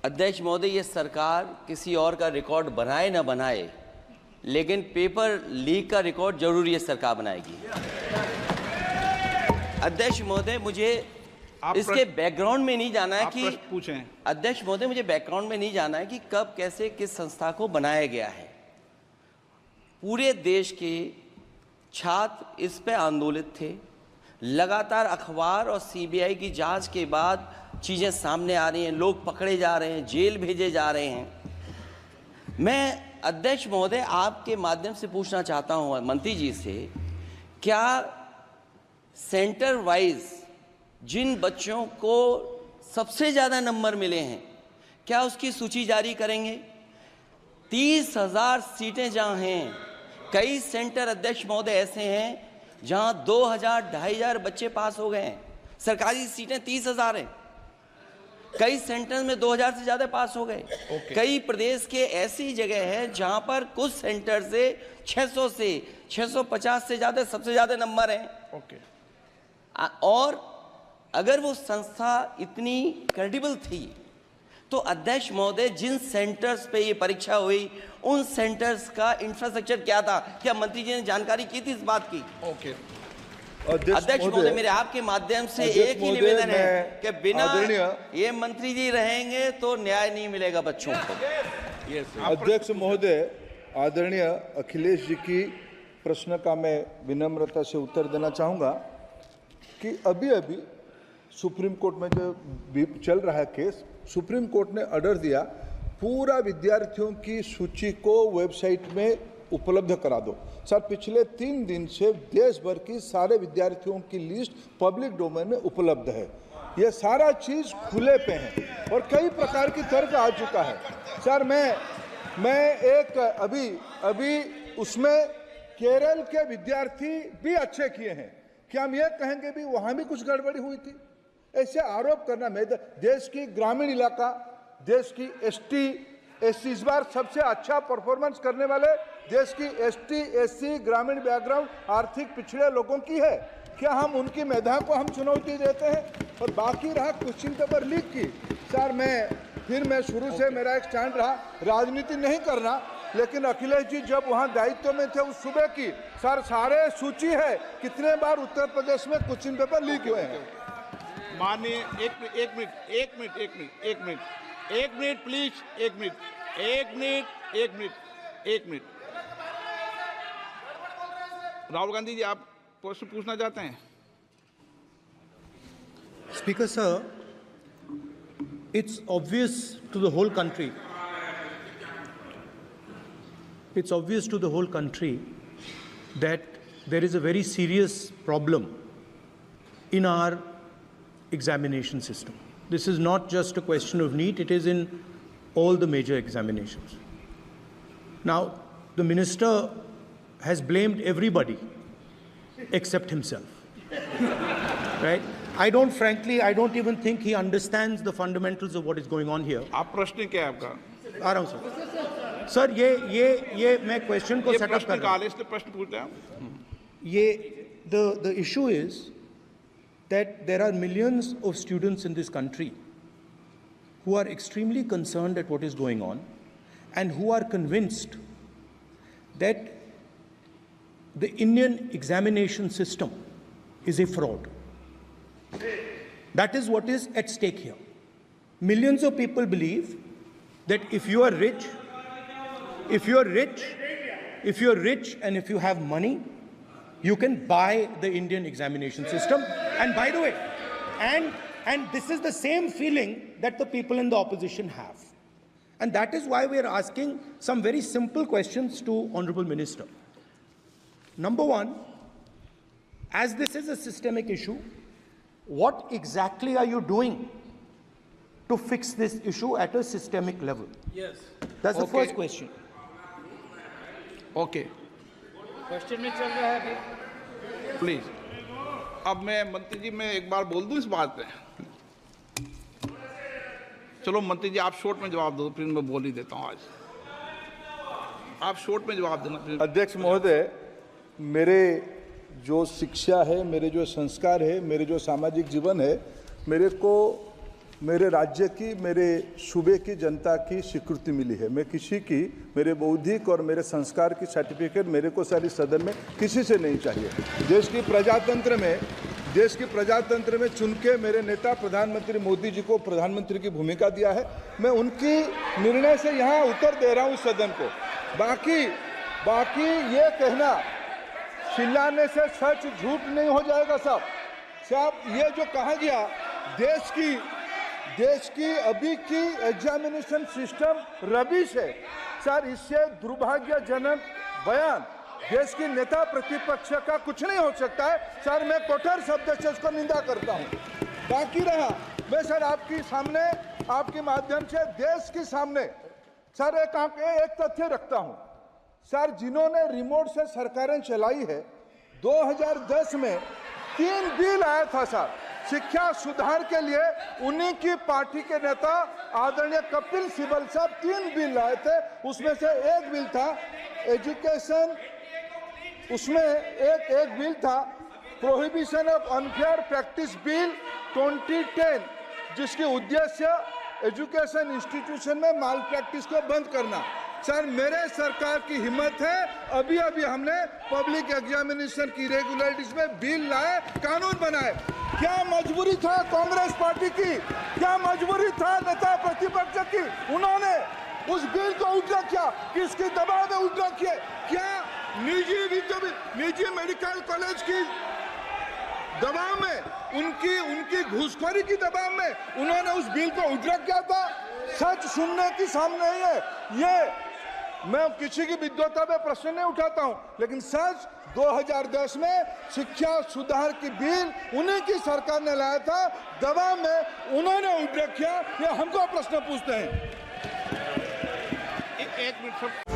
अध्यक्ष महोदय, ये सरकार किसी और का रिकॉर्ड बनाए ना बनाए, लेकिन पेपर लीक का रिकॉर्ड जरूर ये सरकार बनाएगी। अध्यक्ष महोदय, मुझे इसके बैकग्राउंड में नहीं जाना है कि पूछें। अध्यक्ष महोदय, मुझे बैकग्राउंड में नहीं जाना है कि कब कैसे किस संस्था को बनाया गया है। पूरे देश के छात्र इस पे आंदोलित थे। लगातार अखबार और सीबीआई की जांच के बाद चीज़ें सामने आ रही हैं, लोग पकड़े जा रहे हैं, जेल भेजे जा रहे हैं। मैं अध्यक्ष महोदय आपके माध्यम से पूछना चाहता हूं मंत्री जी से, क्या सेंटर वाइज जिन बच्चों को सबसे ज़्यादा नंबर मिले हैं, क्या उसकी सूची जारी करेंगे? 30,000 सीटें जहां हैं, कई सेंटर अध्यक्ष महोदय ऐसे हैं जहां 2,000-2,500 बच्चे पास हो गए हैं। सरकारी सीटें 30,000 हैं, कई सेंटर में 2,000 से ज़्यादा पास हो गए। कई प्रदेश के ऐसी जगह है जहां पर कुछ सेंटर से 600 से 650 से ज़्यादा सबसे ज़्यादा नंबर हैं। और अगर वो संस्था इतनी क्रेडिबल थी तो अध्यक्ष महोदय जिन सेंटर्स पे ये परीक्षा हुई उन सेंटर्स का इंफ्रास्ट्रक्चर क्या था? क्या मंत्री जी ने जानकारी की थी इस बात की? अध्यक्ष महोदय, मेरे आपके माध्यम से एक ही निवेदन है कि बिना ये मंत्री जी रहेंगे तो न्याय नहीं मिलेगा बच्चों को। अध्यक्ष महोदय, आदरणीय अखिलेश जी की प्रश्न का मैं विनम्रता से उत्तर देना चाहूँगा कि अभी सुप्रीम कोर्ट में जो चल रहा है केस, सुप्रीम कोर्ट ने ऑर्डर दिया पूरा विद्यार्थियों की सूची को वेबसाइट में उपलब्ध करा दो। सर, पिछले 3 दिन से देश भर की सारे विद्यार्थियों की लिस्ट पब्लिक डोमेन में उपलब्ध है। ये सारा चीज़ खुले पे है और कई प्रकार की तर्क आ चुका है। सर, मैं एक अभी उसमें केरल के विद्यार्थी भी अच्छे किए हैं, क्या हम ये कहेंगे भी वहाँ भी कुछ गड़बड़ी हुई थी? ऐसे आरोप करना, मैं देश की ग्रामीण इलाका, देश की एसटी एससी इस बार सबसे अच्छा परफॉर्मेंस करने वाले देश की एसटी एससी ग्रामीण बैकग्राउंड आर्थिक पिछड़े लोगों की है। क्या हम उनकी मेधा को हम चुनौती देते हैं? और बाकी रहा क्वेश्चन पेपर लीक की, सर मैं शुरू से मेरा एक स्टैंड रहा, राजनीति नहीं करना, लेकिन अखिलेश जी जब वहाँ दायित्व में थे उस सुबह की सर सारे सूची है कितने बार उत्तर प्रदेश में क्वेश्चन पेपर लीक हुए हैं। माननीय एक मिनट प्लीज, एक मिनट। राहुल गांधी जी, आप प्रश्न पूछना चाहते हैं? Speaker sir, it's obvious to the whole country. It's obvious to the whole country that there is a very serious problem in our examination system. This is not just a question of NEET, it is in all the major examinations. Now, the minister has blamed everybody except himself, right? I don't even think he understands the fundamentals of what is going on here. आप प्रश्न क्या है आपका? आ रहा हूँ sir. ये मैं question को सेटअप कर रहा हूँ। इसलिए प्रश्न पूछते हैं। ये the issue is that there are millions of students in this country who are extremely concerned at what is going on and who are convinced that the Indian examination system is a fraud. That is what is at stake here. Millions of people believe that if you are rich and if you have money, you can buy the Indian examination system. And by the way, and this is the same feeling that the people in the opposition have. And that is why we are asking some very simple questions to Honorable Minister. Number one, as this is a systemic issue, what exactly are you doing to fix this issue at a systemic level? Yes. That's the first question. Okay, question में चल रहा है अभी। Please. अब मैं मंत्री जी, मैं एक बार बोल दूं इस बात पे? चलो मंत्री जी, आप शॉर्ट में जवाब दो, फिर मैं बोल ही देता हूं। आज आप शॉर्ट में जवाब देना। अध्यक्ष महोदय, मेरे जो शिक्षा है, मेरे जो संस्कार है, मेरे जो सामाजिक जीवन है, मेरे को मेरे राज्य की, मेरे सूबे की जनता की स्वीकृति मिली है। मैं किसी की, मेरे बौद्धिक और मेरे संस्कार की सर्टिफिकेट मेरे को सारी सदन में किसी से नहीं चाहिए। देश की प्रजातंत्र में चुन के मेरे नेता प्रधानमंत्री मोदी जी को प्रधानमंत्री की भूमिका दिया है। मैं उनकी निर्णय से यहाँ उत्तर दे रहा हूँ सदन को। बाकी ये कहना चिल्लाने से सच झूठ नहीं हो जाएगा साहब। ये जो कहा गया देश की अभी की एग्जामिनेशन सिस्टम रबिश है सर, इससे दुर्भाग्यजनक बयान देश की नेता प्रतिपक्ष का कुछ नहीं हो सकता है सर। मैं कठोर शब्द से उसको निंदा करता हूं। बाकी रहा, मैं सर आपके सामने, आपके माध्यम से देश के सामने सर एक तथ्य रखता हूं सर। जिन्होंने रिमोट से सरकारें चलाई है, 2010 में 3 बिल आया था सर शिक्षा सुधार के लिए। उन्हीं की पार्टी के नेता आदरणीय कपिल सिब्बल साहब 3 बिल लाए थे। उसमें से एक बिल था एजुकेशन, उसमें एक बिल था prohibition of unfair practice bill 2010, जिसकी उद्देश्य एजुकेशन इंस्टीट्यूशन में माल प्रैक्टिस को बंद करना। सर मेरे सरकार की हिम्मत है, अभी हमने पब्लिक एग्जामिनेशन की रेगुलरिटीज में बिल लाए, कानून बनाए। क्या मजबूरी था कांग्रेस पार्टी की, क्या मजबूरी था नेता प्रतिपक्ष की? उन्होंने उस बिल को उल्टा किया, किसके दबाव में उल्टा किया? क्या निजी मेडिकल कॉलेज की दबाव में, उनकी घूसखोरी की दबाव में उन्होंने उस बिल को उल्टा किया था? सच सुनने की सामने ही है ये। मैं किसी की विद्वता में प्रश्न नहीं उठाता हूं, लेकिन सच 2010 में शिक्षा सुधार की बिल उन्हीं की सरकार ने लाया था, दबाव में उन्होंने उल्टा किया। ये हमको प्रश्न पूछते हैं। एक मिनट।